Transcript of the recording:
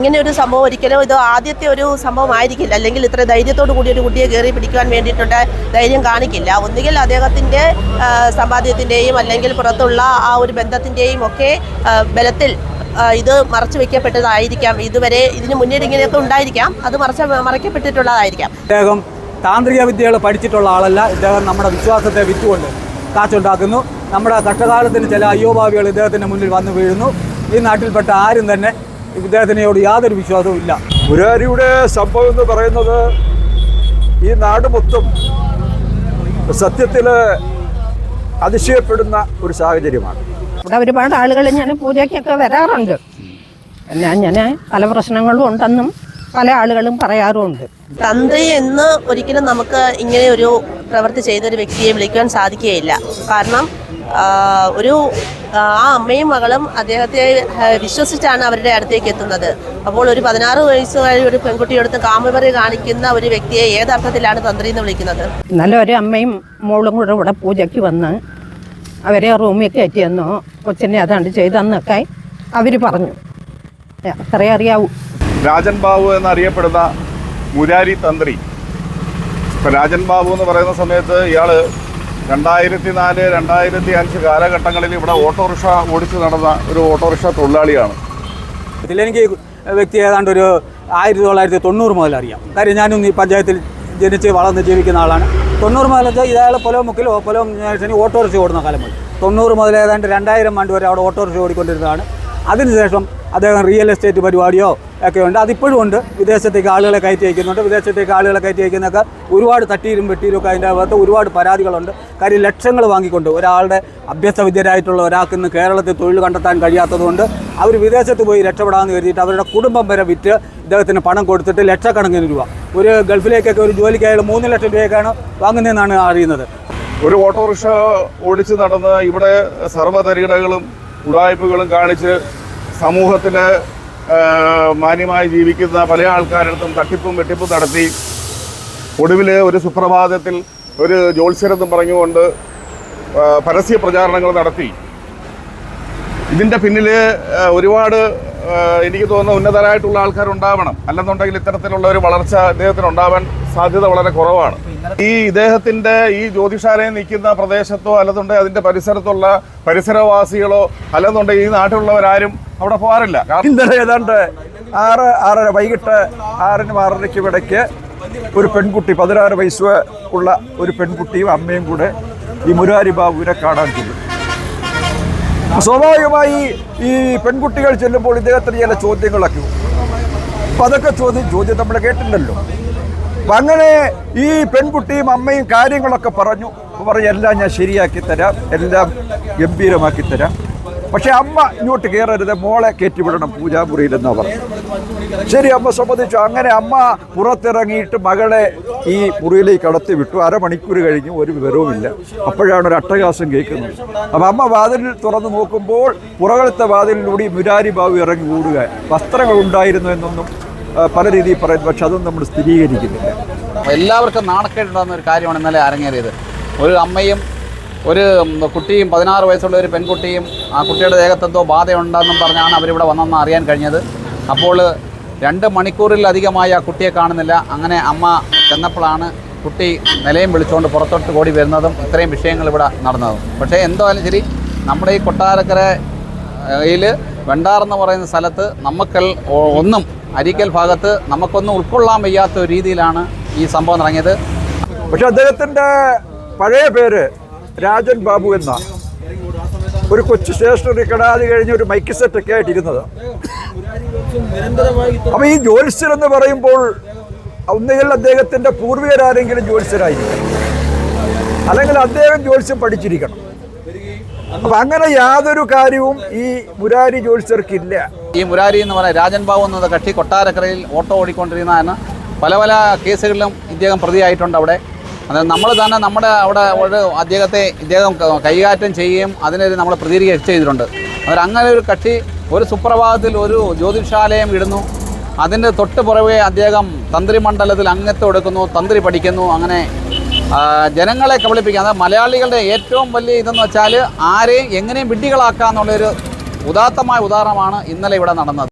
ഇങ്ങനെ ഒരു സംഭവം ഒരിക്കലും ഇത് ആദ്യത്തെ ഒരു സംഭവമായിരിക്കില്ല. അല്ലെങ്കിൽ ഇത്ര ധൈര്യത്തോടു കൂടി ഒരു കുട്ടിയെ കയറി പിടിക്കാൻ വേണ്ടിയിട്ടുള്ള ധൈര്യം കാണിക്കില്ല. ഒന്നുകിൽ അദ്ദേഹത്തിൻ്റെ സമ്പാദ്യത്തിൻ്റെയും അല്ലെങ്കിൽ പുറത്തുള്ള ആ ഒരു ബന്ധത്തിൻ്റെയും ഒക്കെ ബലത്തിൽ ഇത് മറച്ചു വയ്ക്കപ്പെട്ടതായിരിക്കാം. ഇതുവരെ ഇതിന് മുന്നേ ഇങ്ങനെയൊക്കെ ഉണ്ടായിരിക്കാം, അത് മറയ്ക്കപ്പെട്ടിട്ടുള്ളതായിരിക്കാം. അദ്ദേഹം താന്ത്രിക വിദ്യകൾ പഠിച്ചിട്ടുള്ള ആളല്ല. ഇദ്ദേഹം നമ്മുടെ വിശ്വാസത്തെ വിറ്റുകൊണ്ട് കാശുണ്ടാക്കുന്നു. നമ്മുടെ കഷ്ടകാലത്തിന് ചില അയ്യോഭാവികൾ ഇദ്ദേഹത്തിൻ്റെ മുന്നിൽ വന്നു വീഴുന്നു. ഈ നാട്ടിൽപ്പെട്ട ആരും തന്നെ ഇദ്ദേഹത്തിനോട് യാതൊരു വിശ്വാസവും ഇല്ല. മുരാരിയുടെ സംഭവം എന്ന് പറയുന്നത് ഈ നാട് മൊത്തം സത്യത്തിൽ അതിശയപ്പെടുന്ന ഒരു സാഹചര്യമാണ്. ഇവിടെ ഒരുപാട് ആളുകൾ ഞാൻ പൂജയ്ക്കൊക്കെ വരാറുണ്ട്. ഞാൻ പല പ്രശ്നങ്ങളും ഉണ്ടെന്നും പല ആളുകളും പറയാറുമുണ്ട്. തന്ത്രി എന്ന് ഒരിക്കലും നമുക്ക് ഇങ്ങനെ ഒരു പ്രവൃത്തി ചെയ്തൊരു വ്യക്തിയെ വിളിക്കാൻ സാധിക്കുകയില്ല. കാരണം ആ അമ്മയും മകളും അദ്ദേഹത്തെ വിശ്വസിച്ചാണ് അവരുടെ അടുത്തേക്ക് എത്തുന്നത്. അപ്പോൾ ഒരു 16 വയസ്സുകാരി ഒരു പെൺകുട്ടിയെടുത്ത് കാമവറി കാണിക്കുന്ന ഒരു വ്യക്തിയെ ഏതർത്ഥത്തിലാണ് തന്ത്രി എന്ന് വിളിക്കുന്നത്? ഇന്നലെ ഒരു അമ്മയും മോളും കൂടെ ഇവിടെ പൂജയ്ക്ക് വന്ന് അവരെ റൂമിൽ കയറ്റിയെന്നോ കൊച്ചിനെ അതാണ്ട് ചെയ്തെന്നൊക്കെ അവർ പറഞ്ഞു. അത്രേ അറിയാവൂ. രാജൻ ബാബു എന്നറിയപ്പെടുന്ന മുരാരി തന്ത്രി. ഇപ്പം രാജൻ ബാബു എന്ന് പറയുന്ന സമയത്ത് ഇയാൾ 2004, 2005 കാലഘട്ടങ്ങളിൽ ഇവിടെ ഓട്ടോറിക്ഷ ഓടിച്ചു നടന്ന ഒരു ഓട്ടോറിക്ഷ തൊഴിലാളിയാണ്. ഇതിലെനിക്ക് വ്യക്തി ഏതാണ്ട് ഒരു 1990 മുതൽ അറിയാം. കാര്യം ഞാനും ഈ പഞ്ചായത്തിൽ ജനിച്ച് വളർന്ന് ജീവിക്കുന്ന ആളാണ്. 90 മുതൽ വെച്ചാൽ ഇയാൾ പൊലമുക്കിലോ ഓട്ടോറിക്ഷ ഓടുന്ന കാലം മുതൽ 90 മുതൽ ഏതാണ്ട് 2000 ആണ്ട് വരെ അവിടെ ഓട്ടോറിക്ഷ ഓടിക്കൊണ്ടിരുന്നതാണ്. അതിനുശേഷം അദ്ദേഹം റിയൽ എസ്റ്റേറ്റ് പരിപാടിയോ ഒക്കെ ഉണ്ട്. അതിപ്പോഴും ഉണ്ട്. വിദേശത്തേക്ക് ആളുകളെ കയറ്റി അയക്കുന്നുണ്ട്. വിദേശത്തേക്ക് ആളുകളെ കയറ്റി അയക്കുന്നതൊക്കെ ഒരുപാട് തട്ടിയിലും വെട്ടിയിലും ഒക്കെ അതിൻ്റെ അകത്ത് ഒരുപാട് പരാതികളുണ്ട്. കാര്യം ലക്ഷങ്ങൾ വാങ്ങിക്കൊണ്ട് ഒരാളുടെ അഭ്യസ്തവിദ്യരായിട്ടുള്ള ഒരാൾക്ക് ഇന്ന് കേരളത്തിൽ തൊഴിൽ കണ്ടെത്താൻ കഴിയാത്തതുകൊണ്ട് അവർ വിദേശത്ത് പോയി രക്ഷപ്പെടാമെന്ന് കരുതിയിട്ട് അവരുടെ കുടുംബം വരെ വിറ്റ് ഇദ്ദേഹത്തിന് പണം കൊടുത്തിട്ട് ലക്ഷക്കണക്കിന് രൂപ ഒരു ഗൾഫിലേക്കൊക്കെ ഒരു ജോലിക്ക് അയാൾ 3 ലക്ഷം രൂപയൊക്കെയാണ് വാങ്ങുന്നതെന്നാണ് അറിയുന്നത്. ഒരു ഓട്ടോറിക്ഷ ഓടിച്ചു നടന്ന് ഇവിടെ സർവ്വതരികിടകളും ഉടായ്പകളും കാണിച്ച് സമൂഹത്തിന് മാന്യമായി ജീവിക്കുന്ന പല ആൾക്കാരടുത്തും തട്ടിപ്പും വെട്ടിപ്പും നടത്തി ഒടുവിൽ ഒരു സുപ്രഭാതത്തിൽ ഒരു ജ്യോത്സ്യരെന്നും പറഞ്ഞുകൊണ്ട് പരസ്യ പ്രചാരണങ്ങൾ നടത്തി. ഇതിൻ്റെ പിന്നിൽ ഒരുപാട് എനിക്ക് തോന്നുന്ന ഉന്നതരായിട്ടുള്ള ആൾക്കാരുണ്ടാവണം. അല്ലെന്നുണ്ടെങ്കിൽ ഇത്തരത്തിലുള്ള ഒരു വളർച്ച ഇദ്ദേഹത്തിന് ഉണ്ടാവാൻ സാധ്യത വളരെ കുറവാണ്. ഇദ്ദേഹത്തിൻ്റെ ഈ ജ്യോതിഷാലയം നിൽക്കുന്ന പ്രദേശത്തോ അല്ലെന്നുണ്ടെങ്കിൽ അതിൻ്റെ പരിസരത്തുള്ള പരിസരവാസികളോ അല്ലെന്നുണ്ടെങ്കിൽ ഈ നാട്ടിലുള്ളവരാരും അവിടെ പോകാറില്ല. ഇന്നലെ ഏതാണ്ട് 6:30 വൈകിട്ട് 6-നും 6:30യ്ക്കും ഇടയ്ക്ക് ഒരു പെൺകുട്ടി 16 വയസ്സ് ഉള്ള ഒരു പെൺകുട്ടിയും അമ്മയും കൂടെ ഈ മുരാരി ബാബുവിനെ കാണാൻ ചെല്ലും. സ്വാഭാവികമായി ഈ പെൺകുട്ടികൾ ചെല്ലുമ്പോൾ ഇദ്ദേഹത്തിന് ചില ചോദ്യങ്ങളൊക്കെ അപ്പം അതൊക്കെ ചോദ്യം നമ്മൾ കേട്ടിട്ടുണ്ടല്ലോ. അപ്പം അങ്ങനെ ഈ പെൺകുട്ടിയും അമ്മയും കാര്യങ്ങളൊക്കെ പറഞ്ഞു എല്ലാം ഞാൻ ശരിയാക്കി തരാം, എല്ലാം ഗംഭീരമാക്കി തരാം. പക്ഷെ അമ്മ ഇങ്ങോട്ട് കയറരുത്, മോളെ കയറ്റിവിടണം പൂജാമുറിയിലെന്നാണ് പറഞ്ഞു. ശരി, അമ്മ സമ്മതിച്ചു. അങ്ങനെ അമ്മ പുറത്തിറങ്ങിയിട്ട് മകളെ ഈ മുറിയിലേക്ക് കടത്തി വിട്ടു. അരമണിക്കൂർ കഴിഞ്ഞു, ഒരു വിവരവുമില്ല. അപ്പോഴാണ് ഒരു അട്ടഹാസം കേൾക്കുന്നത്. അപ്പം അമ്മ വാതിൽ തുറന്ന് നോക്കുമ്പോൾ പുറകളത്തെ വാതിലിലൂടെ മുരാരി ബാബു ഇറങ്ങി ഓടുക. വസ്ത്രങ്ങൾ ഉണ്ടായിരുന്നു എന്നൊന്നും പല രീതിയിൽ പറയുന്നു, പക്ഷെ അതൊന്നും നമ്മൾ സ്ഥിരീകരിക്കുന്നില്ല. എല്ലാവർക്കും നാണക്കേടുണ്ടാകുന്ന ഒരു കാര്യമാണ് ഇന്നലെ അരങ്ങേറിയത്. ഒരു അമ്മയും ഒരു കുട്ടിയും 16 വയസ്സുള്ള ഒരു പെൺകുട്ടിയും ആ കുട്ടിയുടെ ദേഹത്തെന്തോ ബാധയുണ്ടെന്നും പറഞ്ഞാണ് അവരിവിടെ വന്നെന്ന് അറിയാൻ കഴിഞ്ഞത്. അപ്പോൾ 2 മണിക്കൂറിലധികമായി ആ കുട്ടിയെ കാണുന്നില്ല. അങ്ങനെ അമ്മ ചെന്നപ്പോഴാണ് കുട്ടി നിലയും വിളിച്ചുകൊണ്ട് പുറത്തോട്ട് ഓടി വരുന്നതും ഇത്രയും വിഷയങ്ങൾ ഇവിടെ നടന്നതും. പക്ഷേ എന്തായാലും ശരി, നമ്മുടെ ഈ കൊട്ടാരക്കരയിൽ വെണ്ടാറെന്ന് പറയുന്ന സ്ഥലത്ത് ഒന്നും അരീക്കൽ ഭാഗത്ത് നമുക്കൊന്നും ഉൾക്കൊള്ളാൻ വയ്യാത്ത ഒരു രീതിയിലാണ് ഈ സംഭവം തുടങ്ങിയത്. പക്ഷെ അദ്ദേഹത്തിൻ്റെ പഴയ പേര് രാജൻ ബാബു എന്ന ഒരു കൊച്ചു സ്റ്റേഷനറി കടാതി കഴിഞ്ഞ് ഒരു മൈക്ക് സെറ്റൊക്കെ ആയിട്ടിരുന്നത്. അപ്പം ഈ ജ്യോത്സ്യർ എന്ന് പറയുമ്പോൾ ഒന്നുകിൽ അദ്ദേഹത്തിൻ്റെ പൂർവികരാരെങ്കിലും ജ്യോത്സ്യരായിരിക്കണം, അല്ലെങ്കിൽ അദ്ദേഹം ജ്യോത്സ്യം പഠിച്ചിരിക്കണം. അപ്പം അങ്ങനെ യാതൊരു കാര്യവും ഈ മുരാരി ജ്യോത്സ്യർക്കില്ല. ഈ മുരാരി എന്ന് പറയുന്ന രാജൻ ബാബു എന്നത് കക്ഷി കൊട്ടാരക്കരയിൽ ഓട്ടോ ഓടിക്കൊണ്ടിരുന്നതാണ്. പല കേസുകളിലും ഇദ്ദേഹം പ്രതിയായിട്ടുണ്ട്. അവിടെ അത് നമ്മൾ തന്നെ നമ്മുടെ അവിടെ ഇദ്ദേഹം കൈകാര്യം ചെയ്യുകയും അതിനെതിരെ നമ്മൾ പ്രതികരിക്കുകയും ചെയ്തിട്ടുണ്ട്. അങ്ങനെ ഒരു കക്ഷി ഒരു സുപ്രഭാതത്തിൽ ഒരു ജ്യോതിഷാലയം ഇടുന്നു. അതിൻ്റെ തൊട്ട് പുറമെ അദ്ദേഹം തന്ത്രിമണ്ഡലത്തിൽ അംഗത്വം എടുക്കുന്നു, തന്ത്രി പഠിക്കുന്നു. അങ്ങനെ ജനങ്ങളെ കബളിപ്പിക്കുക. അത് മലയാളികളുടെ ഏറ്റവും വലിയ ഇതെന്ന് വെച്ചാൽ ആരെയും എങ്ങനെയും വിഡ്ഢികളാക്കുക എന്നുള്ളൊരു ഉദാത്തമായ ഉദാഹരണമാണ് ഇന്നലെ ഇവിടെ നടന്നത്.